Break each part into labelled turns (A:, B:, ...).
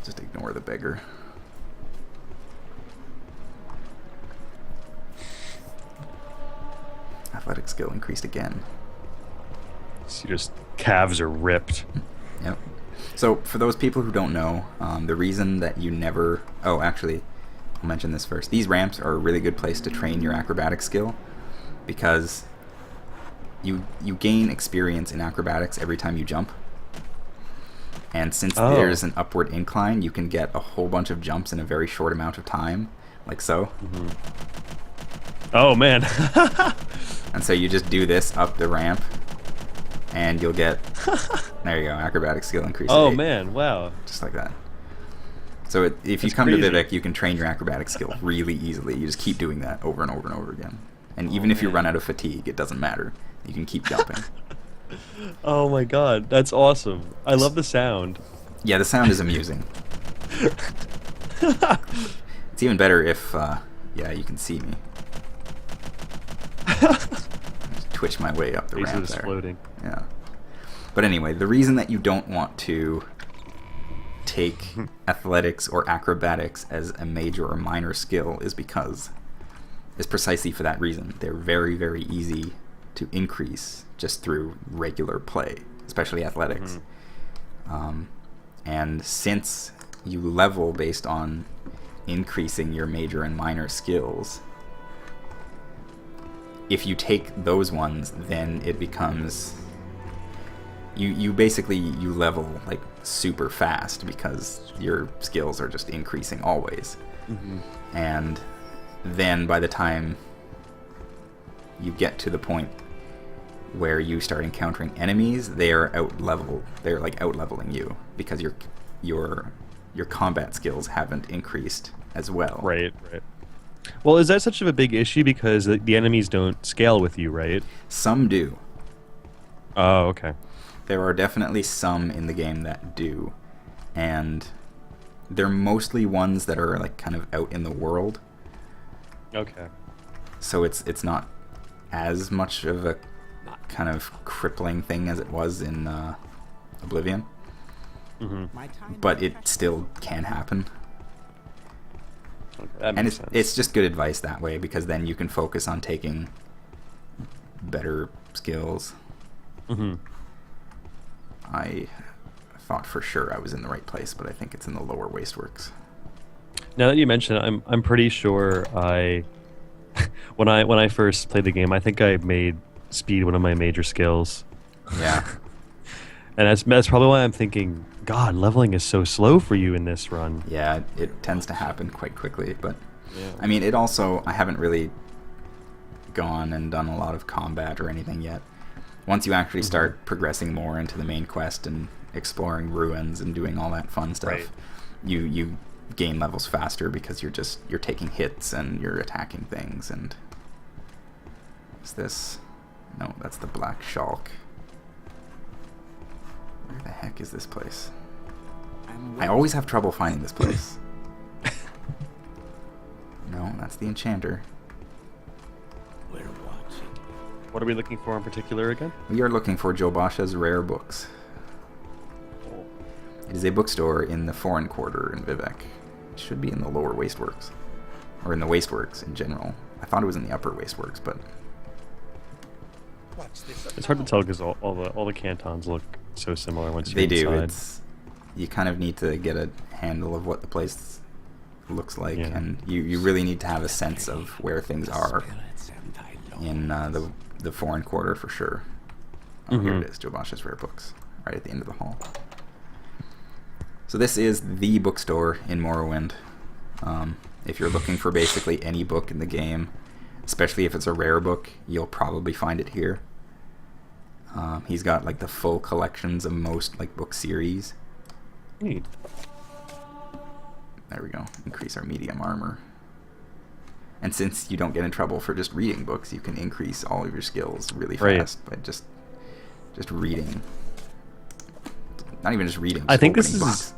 A: Just ignore the beggar. Athletic skill increased again.
B: So your calves are ripped.
A: Yep. So for those people who don't know, the reason that you never... Oh, actually, I'll mention this first. These ramps are a really good place to train your acrobatic skill because you gain experience in acrobatics every time you jump. And since there's an upward incline, you can get a whole bunch of jumps in a very short amount of time, like so.
B: Mm-hmm. Oh, man.
A: And so you just do this up the ramp, and you'll get... There you go, acrobatic skill increase.
B: Oh, man, wow.
A: Just like that. So if you come to Vivek, you can train your acrobatic skill really easily. You just keep doing that over and over and over again. And even if you run out of fatigue, it doesn't matter. You can keep jumping.
B: Oh my god, that's awesome. I love the sound.
A: Yeah, the sound is amusing. It's even better if, yeah, you can see me. Just twitch my way up the ramp there.
B: Floating.
A: Yeah. But anyway, the reason that you don't want to take athletics or acrobatics as a major or minor skill is precisely for that reason. They're very, very easy to increase just through regular play, especially athletics. And since you level based on increasing your major and minor skills, if you take those ones, then it becomes... You basically level like super fast because your skills are just increasing always. And then by the time you get to the point where you start encountering enemies, they're like out leveling you because your combat skills haven't increased as well.
B: Right. Well, is that such of a big issue because the enemies don't scale with you, right?
A: Some do.
B: Oh, okay.
A: There are definitely some in the game that do, and they're mostly ones that are like kind of out in the world.
B: Okay.
A: So it's not as much of a kind of crippling thing as it was in Oblivion. But it still can happen.
B: Okay, that
A: and
B: makes sense.
A: It's just good advice that way because then you can focus on taking better skills. I thought for sure I was in the right place, but I think it's in the lower wasteworks.
B: Now that you mention it, I'm pretty sure when I first played the game, I think I made speed one of my major skills.
A: Yeah.
B: And that's probably why I'm thinking, God, leveling is so slow for you in this run.
A: Yeah, it tends to happen quite quickly, but
B: yeah.
A: I mean, I haven't really gone and done a lot of combat or anything yet. Once you actually start progressing more into the main quest and exploring ruins and doing all that fun stuff, you gain levels faster because you're taking hits and you're attacking things. And is this? No, that's the Black Shulk. Where the heck is this place? I always have trouble finding this place. No, that's the Enchanter.
B: What are we looking for in particular again?
A: We are looking for Jobasha's Rare Books. It is a bookstore in the foreign quarter in Vivek. It should be in the lower wasteworks. Or in the wasteworks in general. I thought it was in the upper wasteworks, but...
B: It's hard to tell because all the cantons look so similar once you're inside.
A: You kind of need to get a handle of what the place looks like, and you really need to have a sense of where things are in the foreign quarter for sure. Oh, here it is, Jobasha's Rare Books, right at the end of the hall. So this is the bookstore in Morrowind. If you're looking for basically any book in the game, especially if it's a rare book, you'll probably find it here. He's got like the full collections of most like book series.
B: Neat.
A: There we go. Increase our medium armor. And since you don't get in trouble for just reading books, you can increase all of your skills really fast by just reading. Not even just reading. Just
B: I think this
A: books.
B: is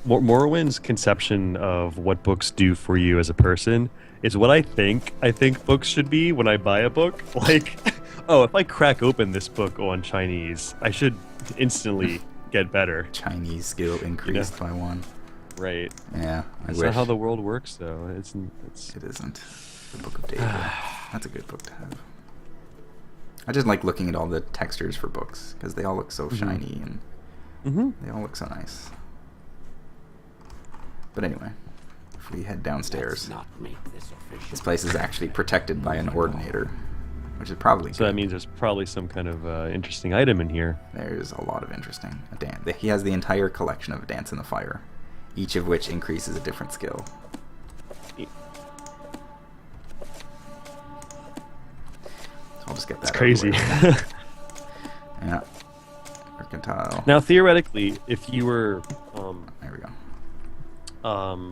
B: Morrowind's conception of what books do for you as a person is what I think books should be when I buy a book. Like, oh, if I crack open this book on Chinese, I should instantly get better.
A: Chinese skill increased by 1.
B: right.
A: Yeah, I
B: That's
A: wish.
B: not how the world works, though. It's
A: It isn't. The Book of David. That's a good book to have. I just like looking at all the textures for books because they all look so shiny and they all look so nice. But anyway, if we head downstairs, this place is actually protected by an ordinator, which is probably
B: so
A: good.
B: that means there's probably some kind of interesting item in here.
A: There's a lot of interesting. He has the entire collection of Dance in the Fire, each of which increases a different skill. I'll just get that.
B: It's crazy.
A: Yeah. Mercantile.
B: Now, theoretically, if you were,
A: There we go.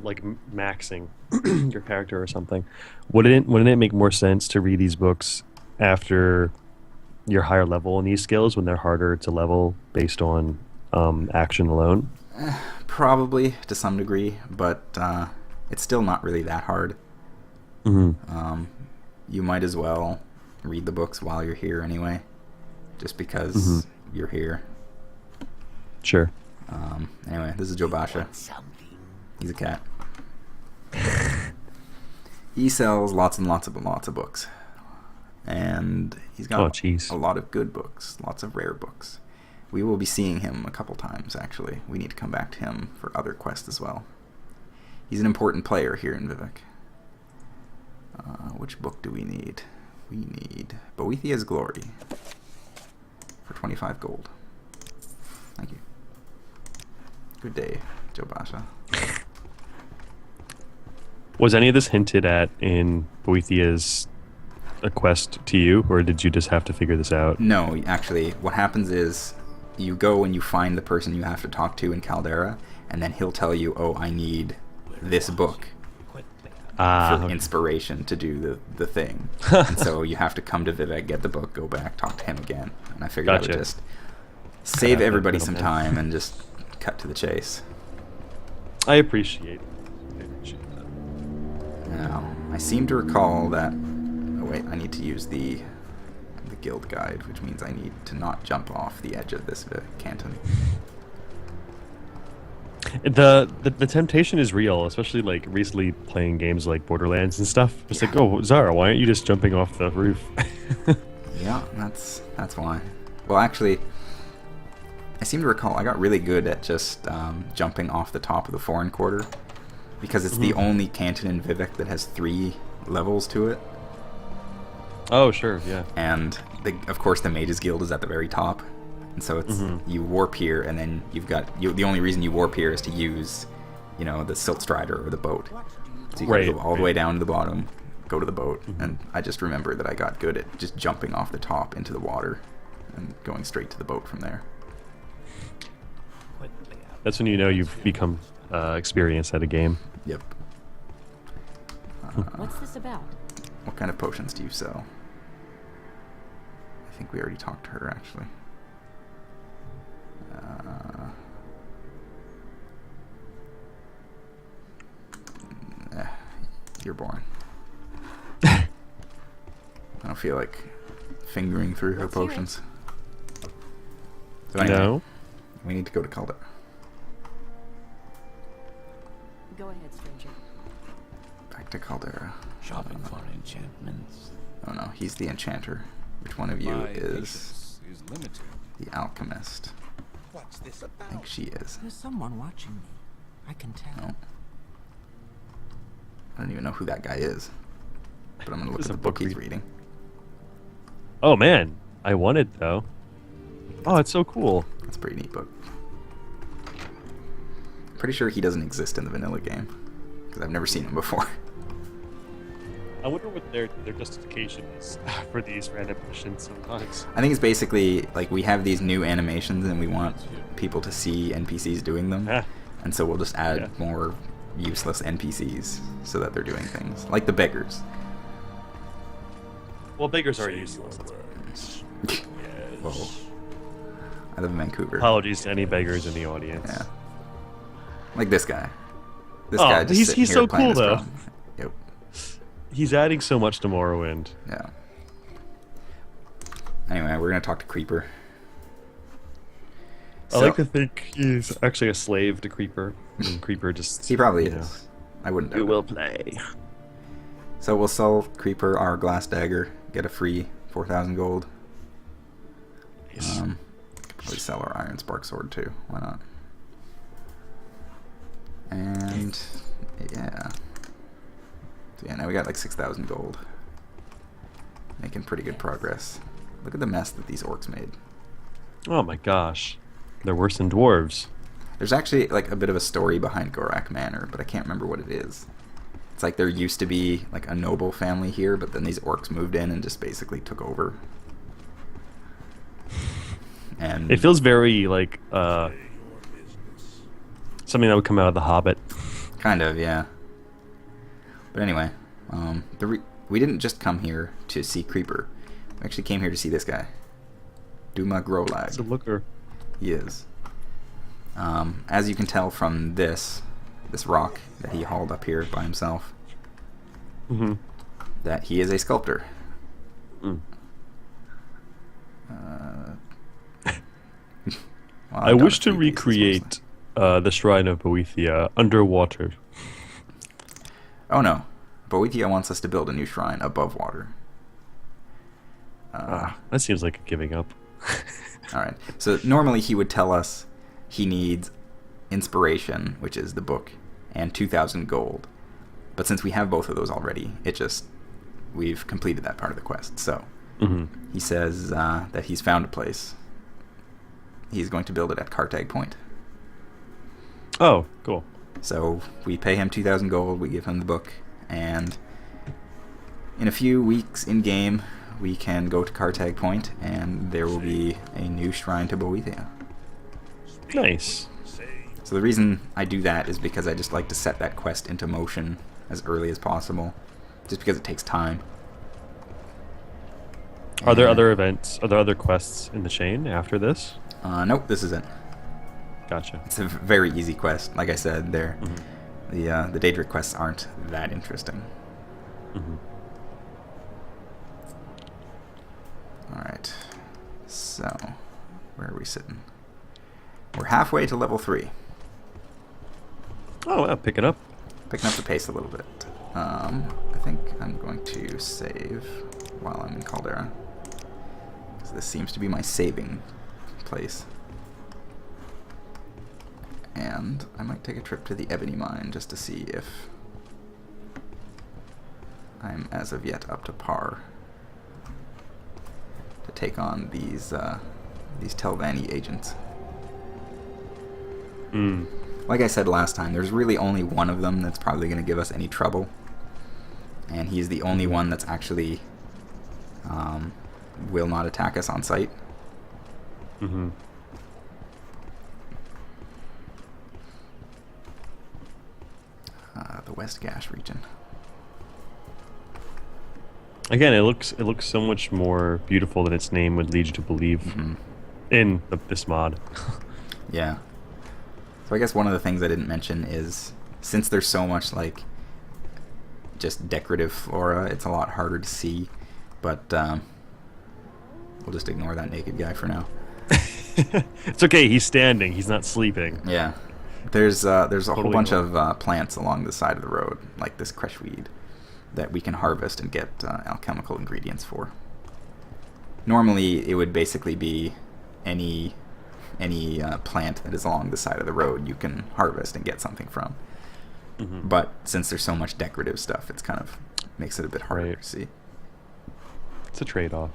B: like maxing your character or something, wouldn't it make more sense to read these books after you're higher level in these skills when they're harder to level based on action alone?
A: Probably to some degree, but it's still not really that hard. You might as well read the books while you're here anyway, just because you're here.
B: Sure.
A: Anyway, this is Joe Basha. He's a cat. He sells lots and lots of books, and he's got a lot of good books, lots of rare books. We will be seeing him a couple times, actually. We need to come back to him for other quests as well. He's an important player here in Vivek. Which book do we need? We need Boethiah's Glory for 25 gold. Thank you. Good day, Joe Basha.
B: Was any of this hinted at in Boethiah's quest to you, or did you just have to figure this out?
A: No, actually, what happens is you go and you find the person you have to talk to in Caldera, and then he'll tell you, oh, I need this book for inspiration to do the thing. And so you have to come to Vivek, get the book, go back, talk to him again. And I figured I would just save everybody some time and just cut to the chase.
B: I appreciate that.
A: Now, I seem to recall that... Oh wait, I need to use the guild guide, which means I need to not jump off the edge of this canton.
B: The temptation is real, especially like recently playing games like Borderlands and stuff. It's like, oh, Zara, why aren't you just jumping off the roof?
A: Yeah, that's why. Well, actually, I seem to recall I got really good at just jumping off the top of the foreign quarter, because it's the only canton in Vivek that has 3 levels to it.
B: Oh, sure, yeah.
A: And of course the Mages Guild is at the very top. And so it's you warp here, and then you've got the only reason you warp here is to use, the Silt Strider or the boat. So you gotta go all the way down to the bottom, go to the boat, and I just remember that I got good at just jumping off the top into the water and going straight to the boat from there.
B: That's when you know you've become experienced at a game.
A: Yep.
C: What's this about?
A: What kind of potions do you sell? I think we already talked to her, actually. You're boring. I don't feel like fingering through her potions. So anyway,
B: No.
A: we need to go to Caldera.
C: Go ahead, stranger.
A: Back to Caldera.
D: Shopping for enchantments.
A: Oh no, he's the enchanter. Which one of you
D: My
A: is
D: patience is limited.
A: the alchemist?
D: What's this
A: I
D: about?
A: think she is.
E: There's someone watching me. I can tell.
A: No. I don't even know who that guy is. But I'm gonna look
B: This
A: at
B: is
A: the
B: a
A: book
B: book
A: he's
B: read.
A: reading.
B: Oh man, I want it though. Oh, it's so cool.
A: That's a pretty neat book. Pretty sure he doesn't exist in the vanilla game, because I've never seen him before.
B: I wonder what their justification is for these random missions sometimes.
A: I think it's basically like we have these new animations and we want people to see NPCs doing them,
B: Ah.
A: and so we'll just add more useless NPCs so that they're doing things like the beggars.
B: Well, beggars are useless.
A: Whoa. I live in Vancouver.
B: Apologies to any beggars in the audience.
A: Yeah. Like this guy. This
B: Oh,
A: guy just
B: he's
A: sitting here
B: so
A: playing
B: cool,
A: his
B: though.
A: drum. Yep.
B: He's adding so much to Morrowind.
A: Yeah. Anyway, we're gonna talk to Creeper.
B: I like to think he's actually a slave to Creeper. And Creeper just...
A: He probably
B: you know,
A: is. I wouldn't doubt
B: You
A: it.
B: will play.
A: So we'll sell Creeper our glass dagger, get a free 4,000 gold.
B: Nice.
A: We sell our iron spark sword too. Why not? And yeah. So yeah, now we got like 6,000 gold. Making pretty good progress. Look at the mess that these orcs made.
B: Oh my gosh. They're worse than dwarves.
A: There's actually like a bit of a story behind Gorak Manor, but I can't remember what it is. It's like there used to be like a noble family here, but then these orcs moved in and just basically took over. And
B: It feels very like something that would come out of The Hobbit.
A: kind of, yeah. But anyway, we didn't just come here to see Creeper. We actually came here to see this guy, Duma Grolag.
B: It's a looker.
A: He is. As you can tell from this rock that he hauled up here by himself,
B: Mm-hmm.
A: that he is a sculptor.
B: Mm.
A: Well,
B: I
A: I've got
B: wish
A: a
B: to
A: few pieces
B: recreate the Shrine of Boethia underwater.
A: mostly. Oh no, Boethia wants us to build a new shrine above water.
B: That seems like a giving up.
A: Alright, so normally he would tell us he needs inspiration, which is the book, and 2,000 gold. But since we have both of those already, we've completed that part of the quest. So
B: Mm-hmm.
A: he says that he's found a place. He's going to build it at Cartag Point.
B: Oh, cool.
A: So we pay him 2,000 gold, we give him the book, and in a few weeks in game, we can go to Cartag Point, and there will be a new shrine to Boethia.
B: Nice.
A: So the reason I do that is because I just like to set that quest into motion as early as possible, just because it takes time.
B: Are there
A: And-
B: other events? Are there other quests in the chain after this?
A: Nope, this is it.
B: Gotcha.
A: It's a very easy quest. Like I said,
B: Mm-hmm.
A: the Daedric quests aren't that interesting.
B: Mm-hmm.
A: Alright, so where are we sitting? We're halfway to level 3.
B: Oh, wow, pick it up.
A: Picking up the pace a little bit. I think I'm going to save while I'm in Caldera, because this seems to be my saving place. And I might take a trip to the Ebony Mine just to see if I'm as of yet up to par to take on these Telvanni agents.
B: Mm.
A: Like I said last time, there's really only one of them that's probably going to give us any trouble. And he's the only one that's actually will not attack us on sight.
B: Mm-hmm.
A: The West Gash region.
B: Again, it looks so much more beautiful than its name would lead you to believe
A: Mm-hmm.
B: in this mod.
A: Yeah. So I guess one of the things I didn't mention is, since there's so much like just decorative flora, it's a lot harder to see. But we'll just ignore that naked guy for now.
B: It's okay. He's standing. He's not sleeping.
A: Yeah. There's a whole
B: Totally
A: bunch
B: normal.
A: of plants along the side of the road, like this creshweed, that we can harvest and get alchemical ingredients for. Normally, it would basically be any plant that is along the side of the road you can harvest and get something from.
B: Mm-hmm.
A: But since there's so much decorative stuff, it's kind of makes it a bit harder
B: Right.
A: to see.
B: It's a trade-off.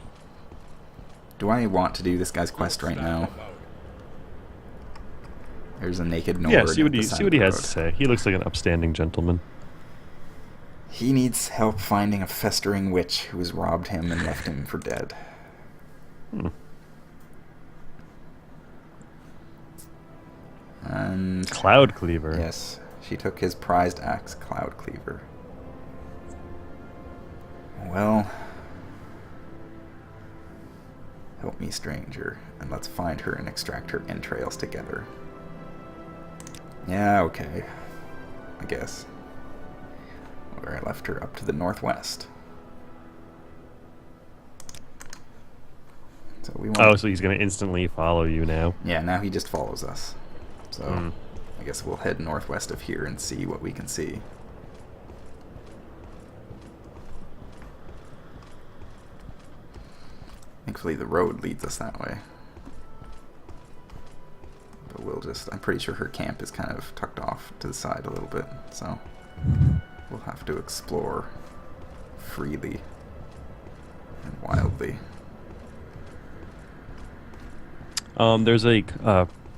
A: Do I want to do this guy's quest right now? There's a naked Nord.
B: Yeah, see what
A: at the
B: he
A: side
B: see
A: of
B: what he
A: the
B: has
A: road.
B: to say. He looks like an upstanding gentleman.
A: He needs help finding a festering witch who has robbed him and left him for dead.
B: Hmm.
A: And
B: Cloud Cleaver.
A: yes, she took his prized axe, Cloud Cleaver. Well, help me, stranger, and let's find her and extract her entrails together. Yeah, okay. I guess. Where I left her up to the northwest. So we won't.
B: Oh, so he's going to instantly follow you now.
A: Yeah, now he just follows us. So
B: Hmm.
A: I guess we'll head northwest of here and see what we can see. Thankfully the road leads us that way. But we'll just... I'm pretty sure her camp is kind of tucked off to the side a little bit, so we'll have to explore freely and wildly.
B: There's a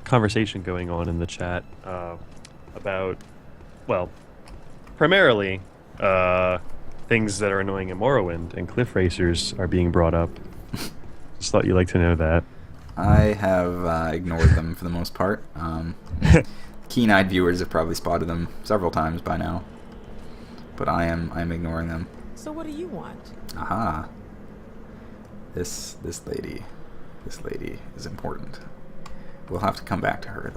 B: conversation going on in the chat about, well, primarily things that are annoying in Morrowind, and cliff racers are being brought up. Just thought you'd like to know that.
A: I have ignored them for the most part. Keen-eyed viewers have probably spotted them several times by now, but I'm ignoring them.
E: So what do you want?
A: Aha. This lady is important. We'll have to come back to her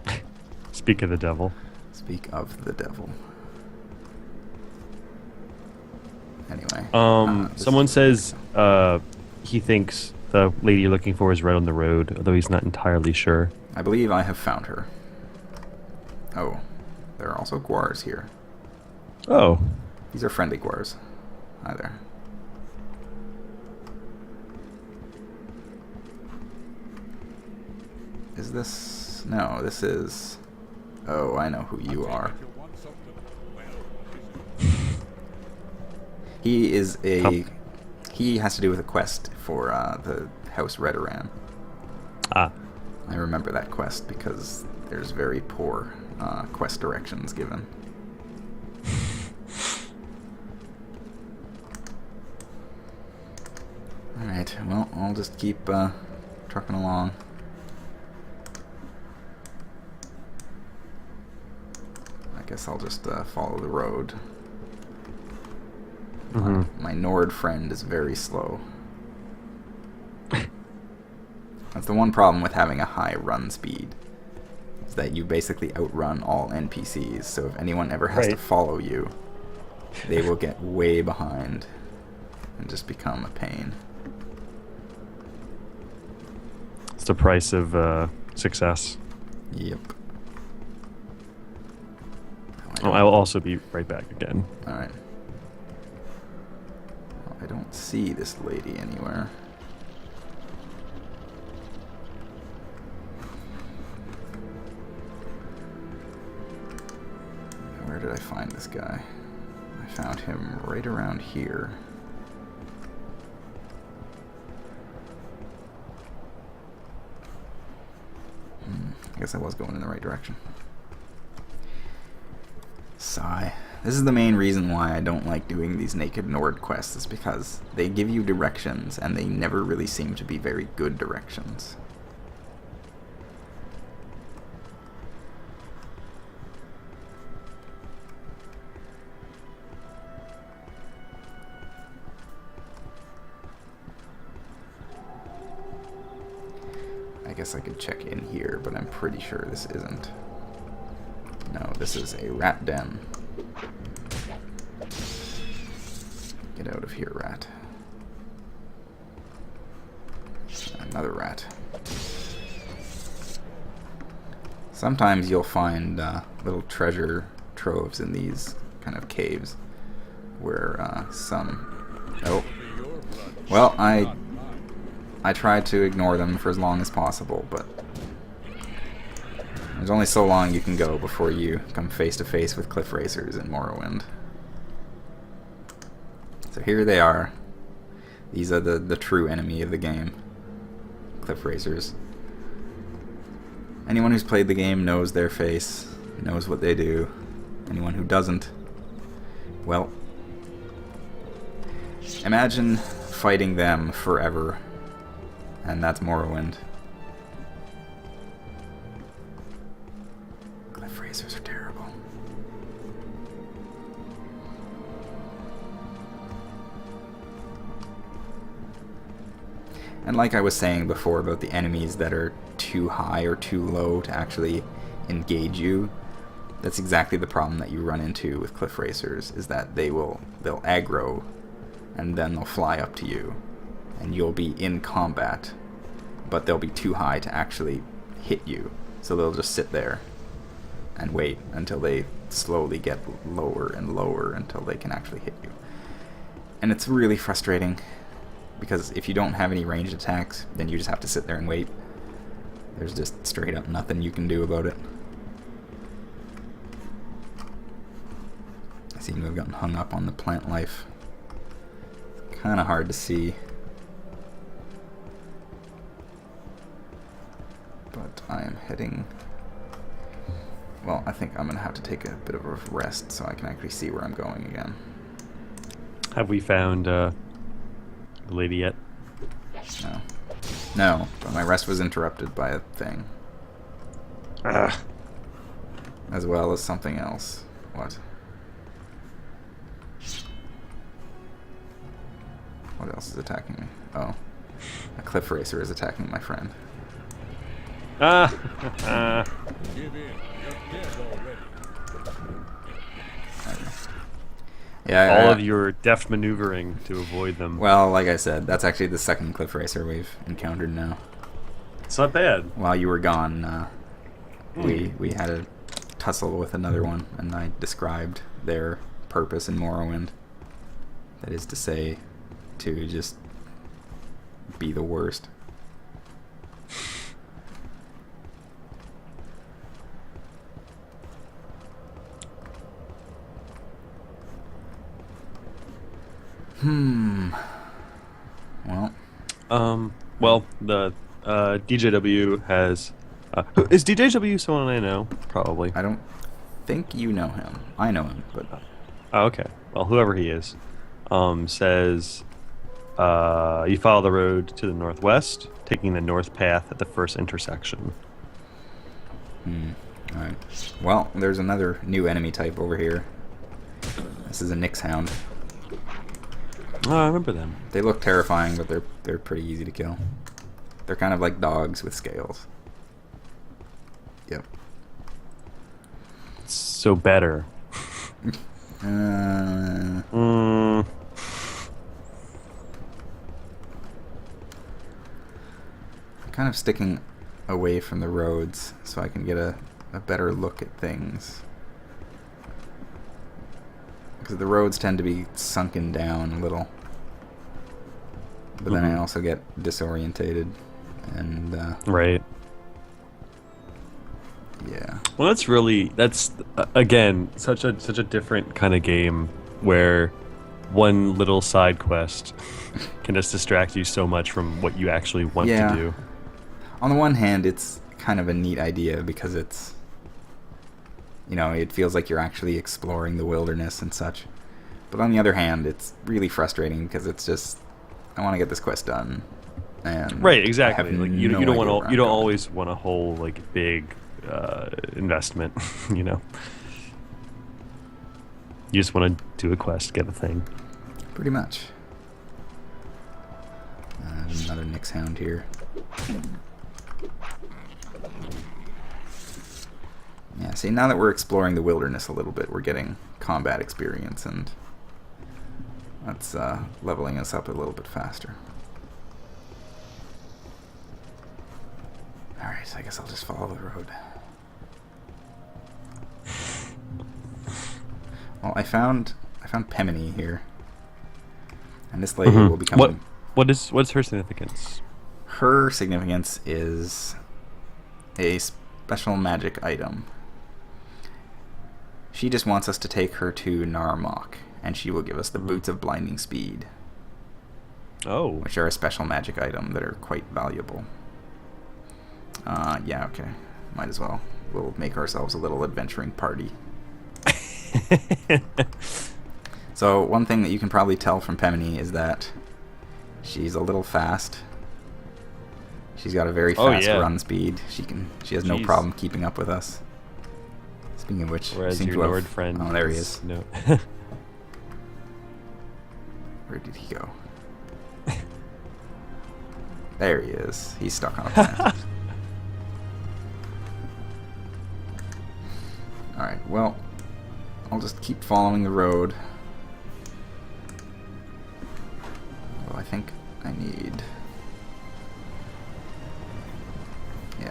A: though.
B: Speak of the devil.
A: Speak of the devil. Anyway.
B: Someone says he thinks the lady you're looking for is right on the road, although he's not entirely sure.
A: I believe I have found her. Oh, there are also guars here.
B: Oh.
A: These are friendly guars. Hi there. Is this... No, this is... Oh, I know who you are. He is a...
B: Oh.
A: He has to do with a quest for the House Redoran.
B: Ah.
A: I remember that quest because there's very poor quest directions given. Alright, well, I'll just keep trucking along. I guess I'll just follow the road.
B: Mm-hmm.
A: My Nord friend is very slow. That's the one problem with having a high run speed, is that you basically outrun all NPCs, so if anyone ever has to
B: Right.
A: follow you, they will get way behind and just become a pain.
B: It's the price of success.
A: Yep.
B: Oh, I will also be right back again.
A: Alright. Well, I don't see this lady anywhere. Where did I find this guy? I found him right around here. I guess I was going in the right direction. Sigh. This is the main reason why I don't like doing these Naked Nord quests, is because they give you directions and they never really seem to be very good directions. I guess I could check in here, but I'm pretty sure this isn't. No, this is a rat den. Get out of here, rat. Another rat. Sometimes you'll find little treasure troves in these kind of caves where some... Oh. Well, I tried to ignore them for as long as possible, but there's only so long you can go before you come face to face with cliff racers in Morrowind. So here they are. These are the true enemy of the game. Cliff racers. Anyone who's played the game knows their face, knows what they do. Anyone who doesn't, well, imagine fighting them forever. And that's Morrowind. Cliff racers are terrible. And like I was saying before about the enemies that are too high or too low to actually engage you, that's exactly the problem that you run into with cliff racers, is that they'll aggro and then they'll fly up to you, and you'll be in combat, but they'll be too high to actually hit you, so they'll just sit there and wait until they slowly get lower and lower until they can actually hit you. And it's really frustrating, because if you don't have any ranged attacks, then you just have to sit there and wait. There's just straight up nothing you can do about it. I seem to have gotten hung up on the plant life. It's kind of hard to see. But I am heading... Well, I think I'm going to have to take a bit of a rest so I can actually see where I'm going again.
B: Have we found the lady yet?
A: No. No, but my rest was interrupted by a thing.
B: Ah.
A: As well as something else. What? What else is attacking me? Oh. A cliff racer is attacking my friend.
B: Ah!
D: Give in. You're dead already.
A: Yeah,
B: All of your deft maneuvering to avoid them.
A: Well, like I said, that's actually the second cliff racer we've encountered now.
B: It's not bad.
A: While you were gone, we had a tussle with another one, and I described their purpose in Morrowind. That is to say, to just be the worst.
B: Well, the DJW has... is DJW someone I know? Probably.
A: I don't think you know him. I know him, but...
B: Oh, okay. Well, whoever he is, says you follow the road to the northwest, taking the north path at the first intersection.
A: Alright. Well, there's another new enemy type over here. This is a Nyx Hound.
B: Oh, I remember them.
A: They look terrifying, but they're pretty easy to kill. They're kind of like dogs with scales. Yep.
B: So better.
A: I'm kind of sticking away from the roads so I can get a better look at things. Because the roads tend to be sunken down a little. But then I also get disorientated. And,
B: right.
A: yeah.
B: Well, that's again such a different kind of game where one little side quest can just distract you so much from what you actually want to do.
A: On the one hand, it's kind of a neat idea because it's, you know, it feels like you're actually exploring the wilderness and such. But on the other hand, it's really frustrating because it's just, I want to get this quest done. And
B: right, exactly.
A: I have
B: like
A: no
B: you don't
A: idea
B: want
A: where
B: to,
A: I'm
B: you don't
A: going.
B: always want a whole like big investment, you know. You just want to do a quest, get a thing.
A: Pretty much. Another Nyx Hound here. Yeah, see, now that we're exploring the wilderness a little bit, we're getting combat experience, and that's leveling us up a little bit faster. Alright, I guess I'll just follow the road. Well, I found Pemini here. And this lady will become...
B: What's her significance?
A: Her significance is a special magic item. She just wants us to take her to Narmok, and she will give us the Boots of Blinding Speed.
B: Oh.
A: Which are a special magic item that are quite valuable. Yeah, okay. Might as well. We'll make ourselves a little adventuring party. So, one thing that you can probably tell from Pemini is that she's a little fast. She's got a very fast run speed. She has no problem keeping up with us. Speaking of which,
B: whereas
A: seem
B: your
A: to have,
B: Nord friend.
A: Oh, there he is.
B: No.
A: Where did he go? There he is. He's stuck on a plant. Alright, well, I'll just keep following the road.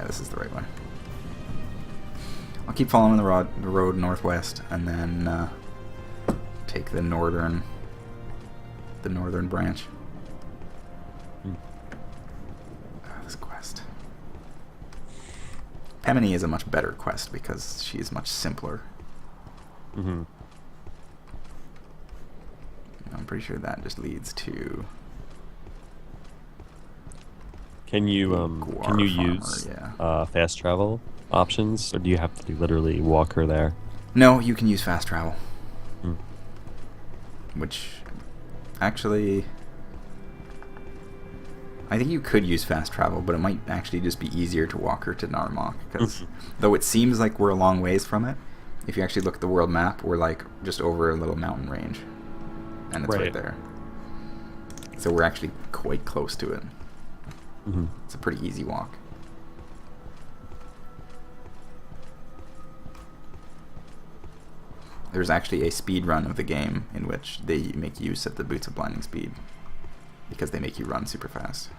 A: this is the right way. I'll keep following the road northwest, and then take the northern branch. This quest. Pemini is a much better quest because she is much simpler.
B: Mm-hmm.
A: I'm pretty sure that just leads to.
B: Can you
A: farmer,
B: use
A: yeah.
B: fast travel options, or do you have to literally walk her there?
A: No, you can use fast travel.
B: Mm.
A: Which, actually, I think you could use fast travel, but it might actually just be easier to walk her to Narmak, because though it seems like we're a long ways from it, if you actually look at the world map, we're like just over a little mountain range, and it's right there. So we're actually quite close to it.
B: Mm-hmm.
A: It's a pretty easy walk. There's actually a speed run of the game in which they make use of the Boots of Blinding Speed because they make you run super fast.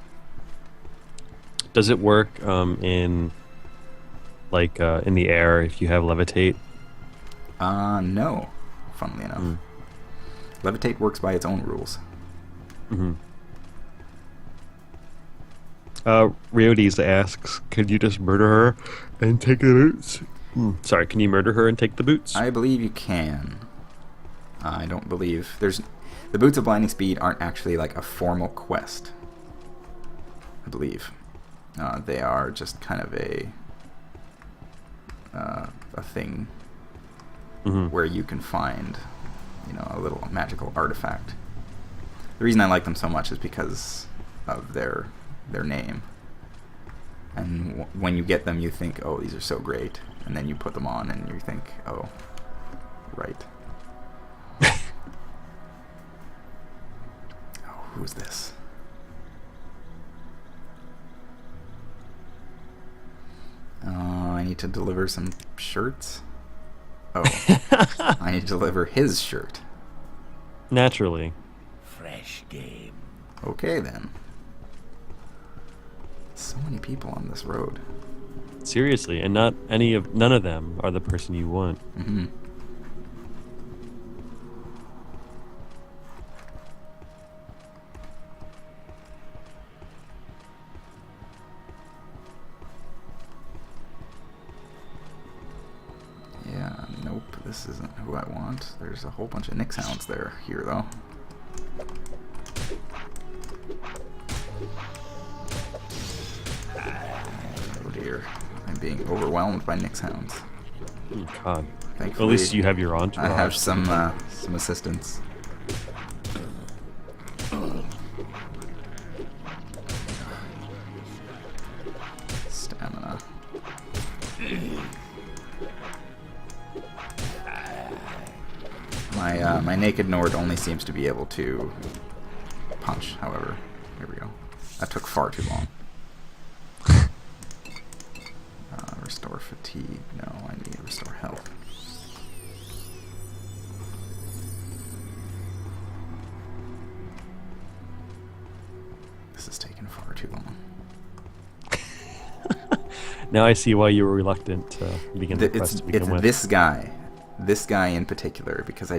B: Does it work in the air if you have levitate?
A: No, funnily enough. Levitate works by its own rules.
B: Mm-hmm. Riodes asks, could you just murder her and take the boots? Sorry, can you murder her and take the boots?
A: I believe you can. I don't believe there's. The Boots of Blinding Speed aren't actually like a formal quest. I believe they are just kind of a thing where you can find, a little magical artifact. The reason I like them so much is because of their name. And when you get them, you think, oh, these are so great. And then you put them on and you think, oh, right. Oh, who's this? I need to deliver some shirts. Oh, I need to deliver his shirt.
B: Naturally.
D: Fresh game.
A: Okay, then. So many people on this road.
B: Seriously, and none of them are the person you want.
A: Mm-hmm. Yeah, nope, this isn't who I want. There's a whole bunch of Nyx hounds here though. Oh dear, I'm being overwhelmed by Nyx hounds.
B: Oh, God.
A: Thankfully,
B: At least you have your entourage.
A: I have some assistance. Stamina. My naked Nord only seems to be able to punch, however. Here we go. That took far too long. Restore fatigue. No, I need to restore health. This is taking far too long.
B: Now I see why you were reluctant to begin the quest to begin with.
A: This guy in particular, because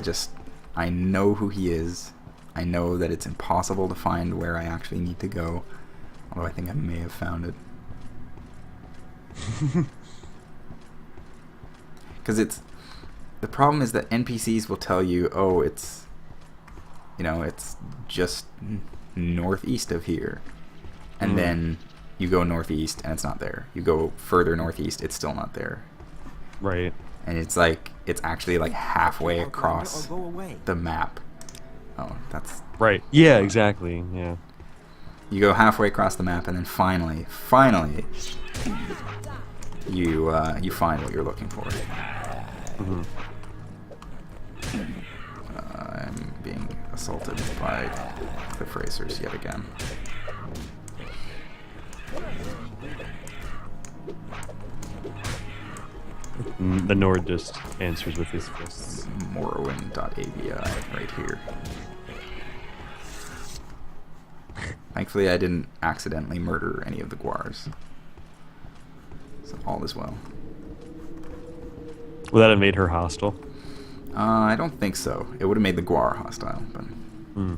A: I know who he is. I know that it's impossible to find where I actually need to go, although I think I may have found it. Because the problem is that NPCs will tell you, oh, it's just northeast of here, and then you go northeast and it's not there. You go further northeast, it's still not there.
B: Right.
A: And it's actually like halfway across the map. Oh, that's
B: right. Yeah, exactly. Yeah.
A: You go halfway across the map, and then finally, you find what you're looking for.
B: Mm-hmm.
A: I'm being assaulted by the Frasers yet again.
B: The Nord just answers with his fists.
A: Morrowind.avi right here. Thankfully, I didn't accidentally murder any of the Guars. all is well.
B: Would that have made her hostile?
A: I don't think so. It would have made the Guar hostile, but...
B: Hmm.